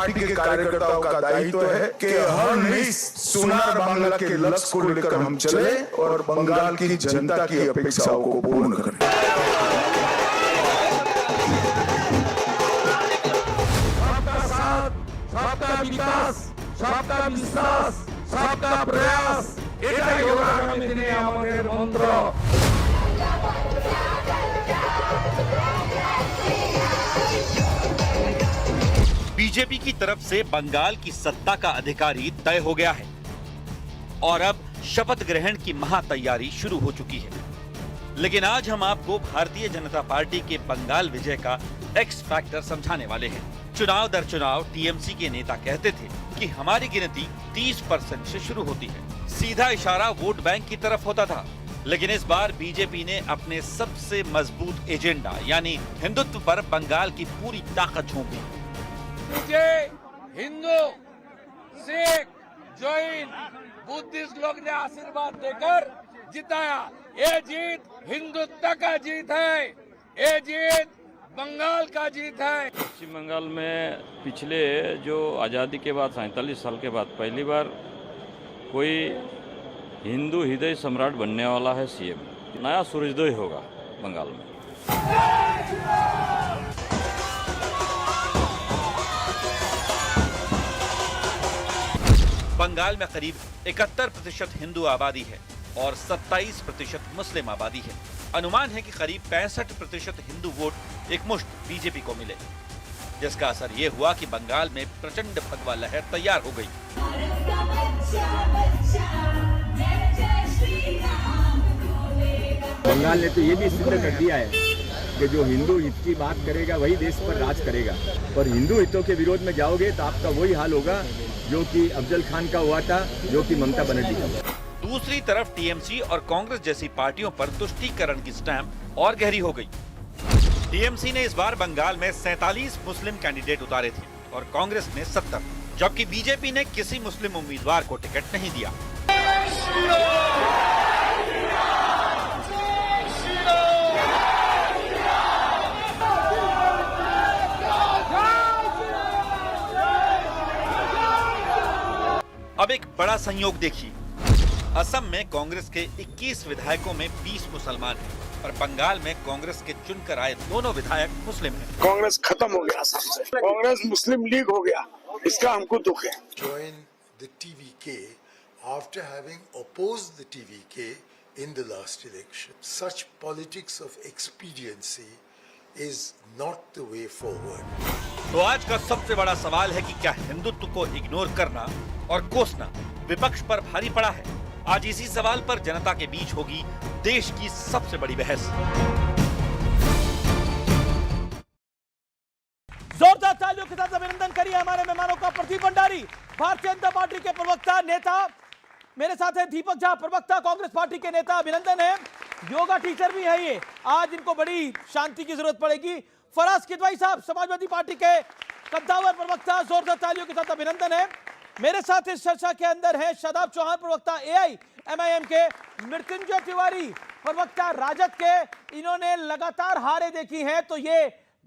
Party के कार्यकर्ताओं का दायित्व है कि हर नई सोनार बांग्ला के लक्ष्य को लेकर हम चले और बंगाल की जनता की अपेक्षाओं को पूर्ण करें। सबका साथ, सबका विकास, सबका विश्वास, सबका प्रयास, এটাই হলো আগামী দিনে আমাদের মন্ত্র। बीजेपी की तरफ से बंगाल की सत्ता का अधिकारी तय हो गया है और अब शपथ ग्रहण की महातैयारी शुरू हो चुकी है। लेकिन आज हम आपको भारतीय जनता पार्टी के बंगाल विजय का एक्स फैक्टर समझाने वाले हैं। चुनाव दर चुनाव टीएमसी के नेता कहते थे कि हमारी गिनती 30% से शुरू होती है। सीधा इशारा वोट बैंक की तरफ होता था। लेकिन इस बार बीजेपी ने अपने सबसे मजबूत एजेंडा यानी हिंदुत्व पर बंगाल की पूरी ताकत झोंक दी। मुझे हिंदू, सिख, जैन, बुद्धिस्ट लोग ने आशीर्वाद देकर जिताया। ये जीत हिंदुत्व का जीत है, ये जीत बंगाल का जीत है। पश्चिम बंगाल में पिछले जो आज़ादी के बाद 47 साल के बाद पहली बार कोई हिंदू हृदय सम्राट बनने वाला है सीएम। नया सूर्योदय होगा बंगाल में। बंगाल में करीब 71% हिंदू आबादी है और 27% मुस्लिम आबादी है। अनुमान है कि करीब 65% हिंदू वोट एक मुश्त बीजेपी को मिले, जिसका असर ये हुआ कि बंगाल में प्रचंड भगवा लहर तैयार हो गई। बंगाल ने तो ये भी सिद्ध कर दिया है कि जो हिंदू हित की बात करेगा वही देश पर राज करेगा, और हिंदू हितों के विरोध में जाओगे तो आपका वही हाल होगा जो कि अफजल खान का हुआ था, जो कि ममता बनर्जी का हुआ। दूसरी तरफ टीएमसी और कांग्रेस जैसी पार्टियों पर तुष्टीकरण की स्टैंप और गहरी हो गई। टीएमसी ने इस बार बंगाल में 47 मुस्लिम कैंडिडेट उतारे थे और कांग्रेस ने 70, जबकि बीजेपी ने किसी मुस्लिम उम्मीदवार को टिकट नहीं दिया। अब एक बड़ा संयोग देखिए, असम में कांग्रेस के 21 विधायकों में 20 मुसलमान हैं और बंगाल में कांग्रेस के चुनकर आए दोनों विधायक मुस्लिम हैं। कांग्रेस खत्म हो गया असम से, कांग्रेस मुस्लिम लीग हो गया, इसका हमको दुख है। Join the TVK after having opposed the TVK in the last election. Such politics of expediency is not the way forward. तो आज का सबसे बड़ा सवाल है कि क्या हिंदुत्व को इग्नोर करना और कोसना विपक्ष पर भारी पड़ा है? आज इसी सवाल पर जनता के बीच होगी देश की सबसे बड़ी बहस। जोरदार तालियों के साथ अभिनंदन करिए हमारे मेहमानों का। प्रदीप भंडारी, भारतीय जनता पार्टी के प्रवक्ता नेता, मेरे साथ है दीपक झा, प्रवक्ता कांग्रेस पार्टी के नेता। अभिनंदन है, योगा टीचर भी है ये, आज इनको बड़ी शांति की जरूरत पड़ेगी। फराज किदवाई साहब, समाजवादी पार्टी के कद्दावर प्रवक्ता, जोरदार तालियों के साथ अभिनंदन है। मेरे साथ इस चर्चा के अंदर है शादाब चौहान, प्रवक्ता एआईएमआईएम के, मृत्युंजय तिवारी, प्रवक्ता राजद के। इन्होंने लगातार हारें देखी हैं तो ये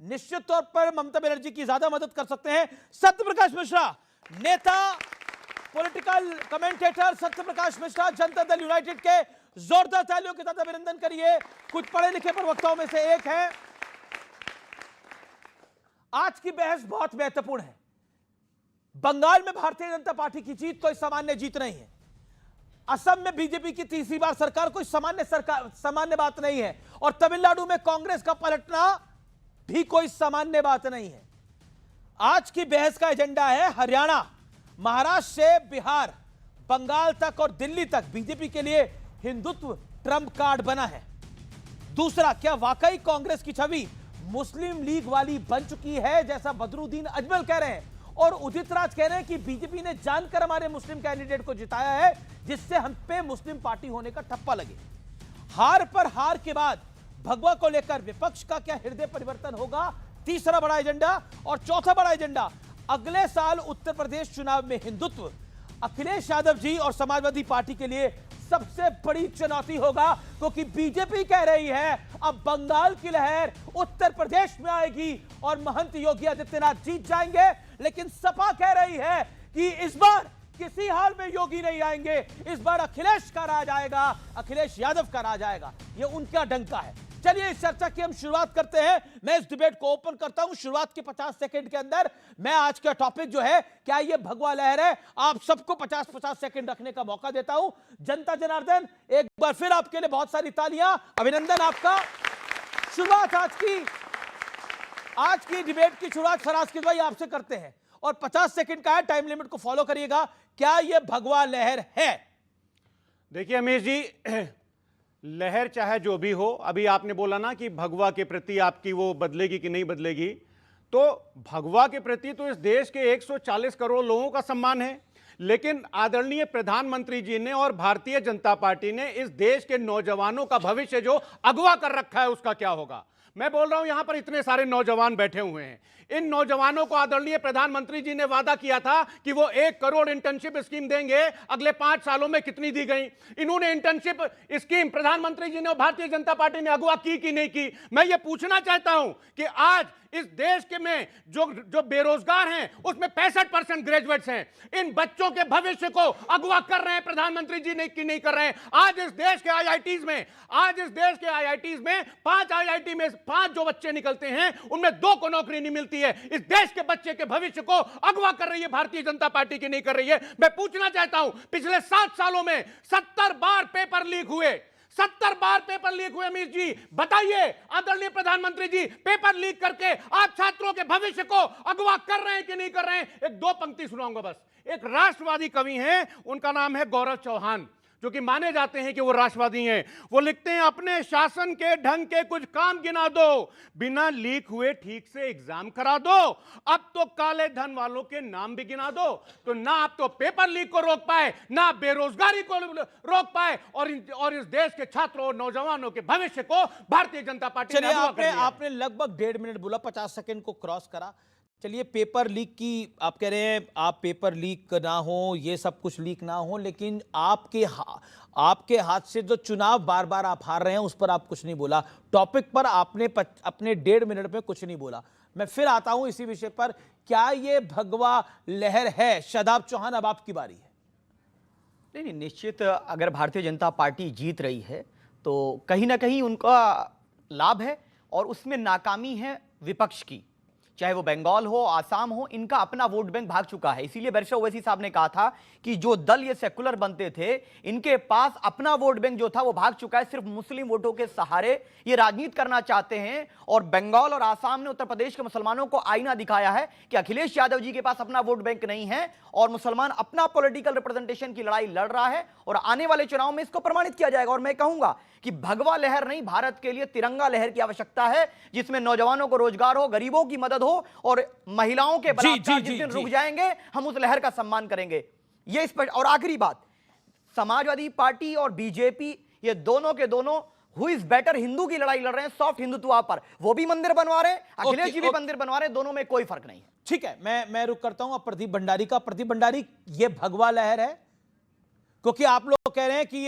निश्चित तौर पर ममता बनर्जी की ज्यादा मदद कर सकते हैं। सत्यप्रकाश मिश्रा, नेता, political commentator Satyaprakash Mishra, Janata Dal United के, जोरदार तालियों के साथ अभिनंदन करिए। कुछ पढ़े लिखे प्रवक्ताओं में से एक है। आज की बहस बहुत महत्वपूर्ण है। बंगाल में भारतीय जनता पार्टी की जीत कोई सामान्य जीत नहीं है। असम में बीजेपी की तीसरी बार सरकार कोई सामान्य बात नहीं है, और तमिलनाडु में कांग्रेस का पलटना भी कोई सामान्य बात नहीं है। आज की बहस का एजेंडा है हरियाणा, महाराष्ट्र से बिहार, बंगाल तक और दिल्ली तक बीजेपी के लिए हिंदुत्व ट्रम्प कार्ड बना है। दूसरा, क्या वाकई कांग्रेस की छवि मुस्लिम लीग वाली बन चुकी है, जैसा बदरुद्दीन अजमल कह रहे हैं और उदित राज कह रहे हैं कि बीजेपी ने जानकर हमारे मुस्लिम कैंडिडेट को जिताया है, जिससे हम पे मुस्लिम पार्टी होने का ठप्पा लगे। हार पर हार के बाद भगवा को लेकर विपक्ष का क्या हृदय परिवर्तन होगा, तीसरा बड़ा एजेंडा। और चौथा बड़ा एजेंडा, अगले साल उत्तर प्रदेश चुनाव में हिंदुत्व, अखिलेश यादव जी और समाजवादी पार्टी के लिए सबसे बड़ी चुनौती होगा, क्योंकि बीजेपी कह रही है अब बंगाल की लहर उत्तर प्रदेश में आएगी और महंत योगी आदित्यनाथ जीत जाएंगे। लेकिन सपा कह रही है कि इस बार किसी हाल में योगी नहीं आएंगे, इस बार अखिलेश का राज आएगा, अखिलेश यादव का राज आएगा। यह उनका डंका है। चलिए इस चर्चा की हम शुरुआत करते हैं। मैं इस डिबेट को ओपन करता हूं। शुरुआत के 50 सेकंड के अंदर मैं आज का टॉपिक जो है, क्या ये भगवा लहर है, आप सबको 50-50 सेकंड रखने का मौका देता हूं। जनता जनार्दन, एक बार फिर आपके लिए बहुत सारी तालियां, अभिनंदन आपका। शुरुआत आज की डिबेट की शुरुआत फराज किदवई भाई आपसे करते हैं और 50 सेकंड का है, टाइम लिमिट को फॉलो करिएगा। क्या यह भगवा लहर है? देखिए अमीश जी, लहर चाहे जो भी हो, अभी आपने बोला ना कि भगवा के प्रति आपकी वो बदलेगी कि नहीं बदलेगी, तो भगवा के प्रति तो इस देश के 140 करोड़ लोगों का सम्मान है। लेकिन आदरणीय प्रधानमंत्री जी ने और भारतीय जनता पार्टी ने इस देश के नौजवानों का भविष्य जो अगवा कर रखा है उसका क्या होगा। मैं बोल रहा हूं, यहां पर इतने सारे नौजवान बैठे हुए हैं, इन नौजवानों को आदरणीय प्रधानमंत्री जी ने वादा किया था कि वो 1 करोड़ इंटर्नशिप स्कीम देंगे। अगले 5 सालों में कितनी दी गई? इन्होंने इंटर्नशिप स्कीम प्रधानमंत्री जी ने और भारतीय जनता पार्टी ने अगवा की कि नहीं की? मैं ये पूछना चाहता हूं कि आज इस देश के में जो बेरोजगार हैं उसमें 65% ग्रेजुएट्स हैं। इन बच्चों के भविष्य को अगवा कर रहे हैं प्रधानमंत्री जी ने कि नहीं कर रहे हैं? आज इस देश के आईआईटीज में 5 आईआईटी में 5 जो बच्चे निकलते हैं उनमें 2 को नौकरी नहीं मिलती है। इस देश के बच्चे के भविष्य को अगवा कर रही है भारतीय जनता पार्टी की नहीं कर रही है। मैं पूछना चाहता हूं, पिछले 7 सालों में 70 बार पेपर लीक हुए, 70 बार पेपर लीक हुए। अमीश जी बताइए, आदरणीय प्रधानमंत्री जी, पेपर लीक करके आप छात्रों के भविष्य को अगवा कर रहे हैं कि नहीं कर रहे हैं? एक 2 पंक्ति सुनाऊंगा बस। एक राष्ट्रवादी कवि हैं, उनका नाम है गौरव चौहान, जो कि माने जाते हैं कि वो राष्ट्रवादी हैं। वो लिखते हैं, अपने शासन के ढंग के कुछ काम गिना दो, बिना लीक हुए ठीक से एग्जाम करा दो, अब तो काले धन वालों के नाम भी गिना दो। तो ना आप तो पेपर लीक को रोक पाए, ना बेरोजगारी को रोक पाए, और इस देश के छात्रों और नौजवानों के भविष्य को भारतीय जनता पार्टी ने अगवा कर दिया। आपने लगभग 1.5 मिनट बोला, 50 सेकंड को क्रॉस करा। चलिए, पेपर लीक की आप कह रहे हैं, आप पेपर लीक ना हो, ये सब कुछ लीक ना हो, लेकिन आपके हाथ से जो चुनाव बार बार आप हार रहे हैं उस पर आप कुछ नहीं बोला। टॉपिक पर आपने अपने 1.5 मिनट में कुछ नहीं बोला। मैं फिर आता हूं इसी विषय पर, क्या ये भगवा लहर है? शादाब चौहान, अब आपकी बारी है। नहीं, निश्चित अगर भारतीय जनता पार्टी जीत रही है तो कहीं ना कहीं उनका लाभ है, और उसमें नाकामी है विपक्ष की। चाहे वो बंगाल हो, आसाम हो, इनका अपना वोट बैंक भाग चुका है। इसीलिए बैरिस्टर ओवैसी साहब ने कहा था कि जो दल ये सेकुलर बनते थे, इनके पास अपना वोट बैंक जो था वो भाग चुका है। सिर्फ मुस्लिम वोटों के सहारे ये राजनीति करना चाहते हैं। और बंगाल और आसाम ने उत्तर प्रदेश के मुसलमानों को आईना दिखाया है कि अखिलेश यादव जी के पास अपना वोट बैंक नहीं है, और मुसलमान अपना पॉलिटिकल रिप्रेजेंटेशन की लड़ाई लड़ रहा है, और आने वाले चुनाव में इसको प्रमाणित किया जाएगा। और मैं कहूंगा कि भगवा लहर नहीं, भारत के लिए तिरंगा लहर की आवश्यकता है, जिसमें नौजवानों को रोजगार हो, गरीबों की मदद हो, और महिलाओं के बलात्कार जिस दिन रुक जाएंगे हम उस लहर का सम्मान करेंगे। ये स्पष्ट। और आखिरी बात, समाजवादी पार्टी और बीजेपी, ये दोनों के दोनों हु इज बेटर हिंदू की लड़ाई लड़ रहे हैं, सॉफ्ट हिंदुत्व पर। वो भी मंदिर बनवा रहे हैं, अखिलेश जी भी मंदिर बनवा रहे हैं, दोनों में कोई फर्क नहीं है। ठीक है, मैं रुक करता हूं अब प्रदीप भंडारी का। प्रदीप भंडारी, ये भगवा लहर है? क्योंकि आप लोग कह रहे हैं कि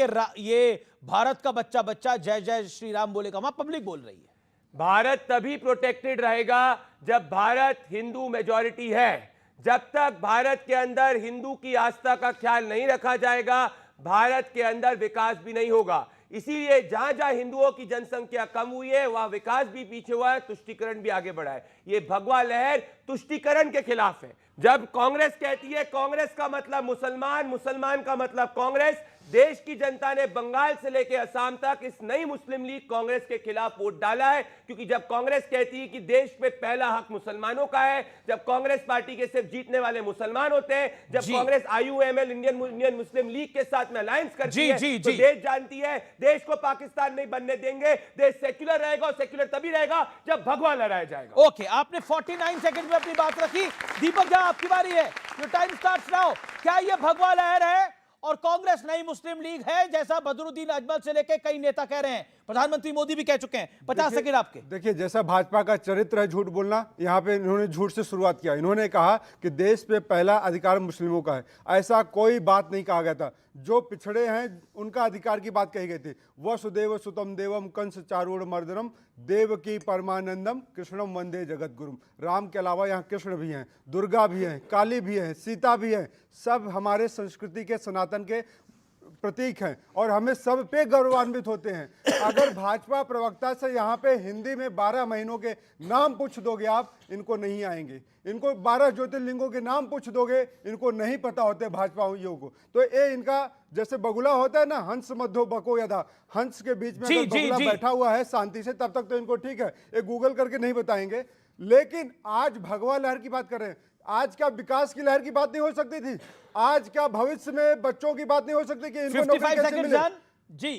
ये भारत का बच्चा जय जय श्री राम बोलेगा, वहां पब्लिक बोल रही है। भारत तभी प्रोटेक्टेड रहेगा जब भारत हिंदू मेजॉरिटी है। जब तक भारत के अंदर हिंदू की आस्था का ख्याल नहीं रखा जाएगा, भारत के अंदर विकास भी नहीं होगा। इसीलिए जहां जहां हिंदुओं की जनसंख्या कम हुई है, वहां विकास भी पीछे हुआ है, तुष्टीकरण भी आगे बढ़ा है। ये भगवा लहर तुष्टीकरण के खिलाफ है। जब कांग्रेस कहती है कांग्रेस का मतलब मुसलमान, मुसलमान का मतलब कांग्रेस, देश की जनता ने बंगाल से लेकर असम तक इस नई मुस्लिम लीग कांग्रेस के खिलाफ वोट डाला है। क्योंकि जब कांग्रेस कहती है कि देश पे पहला हक मुसलमानों का है, जब कांग्रेस पार्टी के सिर्फ जीतने वाले मुसलमान होते हैं, जब Congress IUML Indian Muslim league के साथ में अलायंस करती है, तो देश जानती है देश को पाकिस्तान नहीं बनने देंगे। देश सेक्युलर रहेगा, और सेक्युलर तभी रहेगा जब भगवा लहराया जाएगा। ओके, आपने 49 सेकंड में अपनी बात रखी। दीपक झा, आपकी बारी है। Your time starts now. क्या यह भगवा लहर है और कांग्रेस नई मुस्लिम लीग है, जैसा बदरुद्दीन अजमल से लेकर कई नेता कह रहे हैं? प्रधानमंत्री मोदी भी कह चुके हैं। 50 सेकंड आपके। देखिए, जैसा भाजपा का चरित्र है झूठ बोलना, यहाँ पे इन्होंने झूठ से शुरुआत किया। इन्होंने कहा कि देश पे पहला अधिकार मुस्लिमों का है। ऐसा कोई बात नहीं कहा गया था। जो पिछड़े हैं उनका अधिकार की बात कही गई थी। वसुदेव सुतम देवम कंस चारूढ़ मर्दनम देवकी परमानंदम कृष्णम वंदे जगत गुरुम। राम के अलावा यहाँ कृष्ण भी हैं, दुर्गा भी हैं, काली भी हैं, सीता भी हैं। सब हमारे संस्कृति के, सनातन के प्रतीक हैं और हमें सब पे गौरवान्वित होते हैं। अगर भाजपा प्रवक्ता से यहाँ पे हिंदी में 12 महीनों के नाम पूछ दोगे आप, इनको नहीं आएंगे। इनको 12 ज्योतिर्लिंगों के नाम पूछ दोगे, इनको नहीं पता होते भाजपाइयों को। तो ये इनका जैसे बगुला होता है ना, हंस मध्यो बको यदा, हंस के बीच में अगर बगुला बैठा हुआ है शांति से, तब तक तो इनको ठीक है, ये गूगल करके नहीं बताएंगे। लेकिन आज भगवा लहर की बात कर रहे हैं। आज क्या विकास की लहर की बात नहीं हो सकती थी? आज क्या भविष्य में बच्चों की बात नहीं हो सकती कि इनको नौकरी कैसे मिले? जी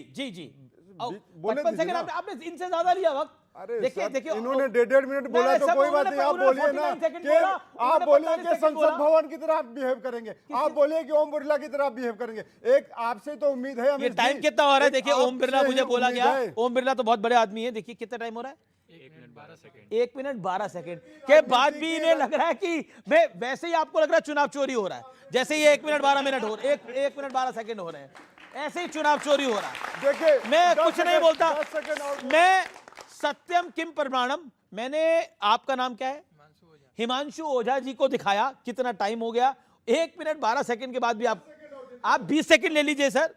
55 सेकंड आपने इनसे ज्यादा लिया वक्त। अरे देखिए देखिए, इन्होंने 1.5 मिनट बोला तो कोई बात नहीं। आप बोलिए ना कि आप बोलिए कि संसद भवन की तरह आप बिहेव करेंगे, आप बोलिए कि ओम बिरला की तरह आप बिहेव करेंगे। एक आपसे तो उम्मीद है। ये टाइम कितना हो रहा है? देखिए, ओम बिरला मुझे बोला गया, ओम बिरला तो बहुत बड़े आदमी है। देखिए कितना टाइम हो रहा है? 1 मिनट 12 सेकंड के बाद भी इन्हें लग रहा है कि मैं वैसे ही आपको लग रहा है चुनाव चोरी हो रहा है। जैसे ये 1 मिनट 12 मिनट हो रहे, 1 मिनट 12 सेकंड हो रहे हैं, ऐसे ही चुनाव चोरी हो रहा है। देखिए, मैं कुछ नहीं बोलता, मैं सत्यम किम प्रमाणम। मैंने, आपका नाम क्या है? हिमांशु ओझा जी को दिखाया। कितना टाइम हो गया? 1 मिनट 12 सेकंड के बाद भी आप 20 सेकंड ले लीजिए सर।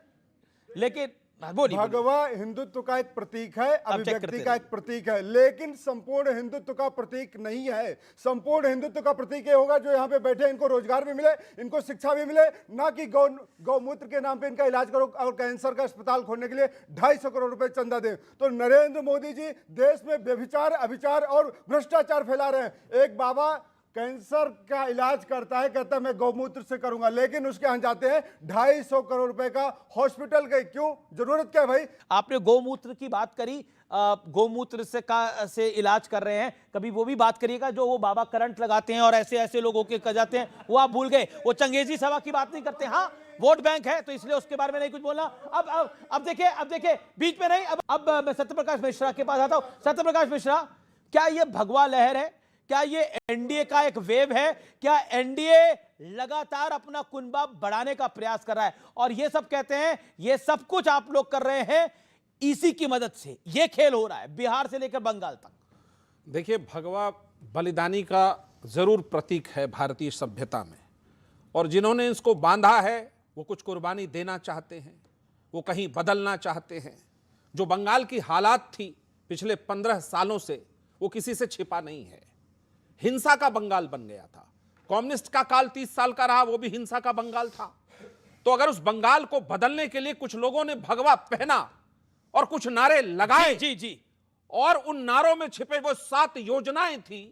लेकिन भगवा हिंदुत्व का एक प्रतीक है, अभिव्यक्ति का एक प्रतीक है, लेकिन संपूर्ण हिंदुत्व का प्रतीक नहीं है। संपूर्ण हिंदुत्व का प्रतीक ये होगा जो यहाँ पे बैठे इनको रोजगार भी मिले, इनको शिक्षा भी मिले, ना कि गौमूत्र के नाम पे इनका इलाज करो और कैंसर का अस्पताल खोलने के लिए 250 करोड़ रुपए चंदा दे। तो नरेंद्र मोदी जी देश में व्यभिचार, अभिचार और भ्रष्टाचार फैला रहे हैं। एक बाबा कैंसर का इलाज करता है, कहता है मैं गौमूत्र से करूंगा, लेकिन उसके यहाँ जाते हैं 250 करोड़ रुपए का हॉस्पिटल का। क्यों? जरूरत क्या है भाई? आपने गौमूत्र की बात करी, गौमूत्र से इलाज कर रहे हैं। कभी वो भी बात करिएगा जो वो बाबा करंट लगाते हैं और ऐसे ऐसे लोगों के कर जाते हैं, वो आप भूल गए। वो चंगेजी सभा की बात नहीं करते। हाँ, वोट बैंक है तो इसलिए उसके बारे में नहीं कुछ बोलना। अब देखिए बीच में नहीं। अब मैं सत्यप्रकाश मिश्रा के पास आता हूं। सत्यप्रकाश मिश्रा, क्या ये भगवा लहर है? क्या ये एनडीए का एक वेव है? क्या एनडीए लगातार अपना कुनबा बढ़ाने का प्रयास कर रहा है? और ये सब कहते हैं ये सब कुछ आप लोग कर रहे हैं इसी की मदद से। ये खेल हो रहा है बिहार से लेकर बंगाल तक। देखिए, भगवा बलिदानी का जरूर प्रतीक है भारतीय सभ्यता में, और जिन्होंने इसको बांधा है वो कुछ कुर्बानी देना चाहते हैं, वो कहीं बदलना चाहते हैं। जो बंगाल की हालात थी पिछले 15 सालों से, वो किसी से छिपा नहीं है। हिंसा का बंगाल बन गया था। कम्युनिस्ट का काल 30 साल का रहा, वो भी हिंसा का बंगाल था। तो अगर उस बंगाल को बदलने के लिए कुछ लोगों ने भगवा पहना और कुछ नारे लगाए, जी, और उन नारों में छिपे वो 7 योजनाएं थी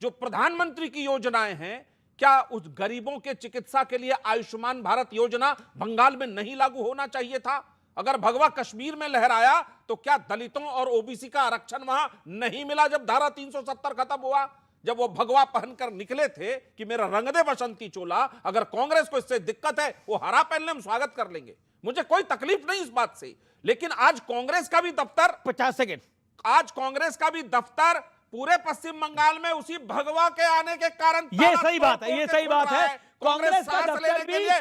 जो प्रधानमंत्री की योजनाएं हैं, क्या उस गरीबों के चिकित्सा के लिए आयुष्मान भारत योजना बंगाल में नहीं लागू होना चाहिए था? अगर भगवा कश्मीर में लहराया तो क्या दलितों और ओबीसी का आरक्षण वहां नहीं मिला? जब धारा 370 खत्म हुआ, जब वो भगवा पहनकर निकले थे कि मेरा रंग दे बसंती चोला, अगर कांग्रेस को इससे दिक्कत है वो हरा पहनने हम स्वागत कर लेंगे, मुझे कोई तकलीफ नहीं इस बात से। लेकिन आज कांग्रेस का भी दफ्तर, 50 सेकंड, आज कांग्रेस का भी दफ्तर पूरे पश्चिम बंगाल में उसी भगवा के आने के कारण ये सही बात है, ये सही बात है। कांग्रेस सांस लेने के लिए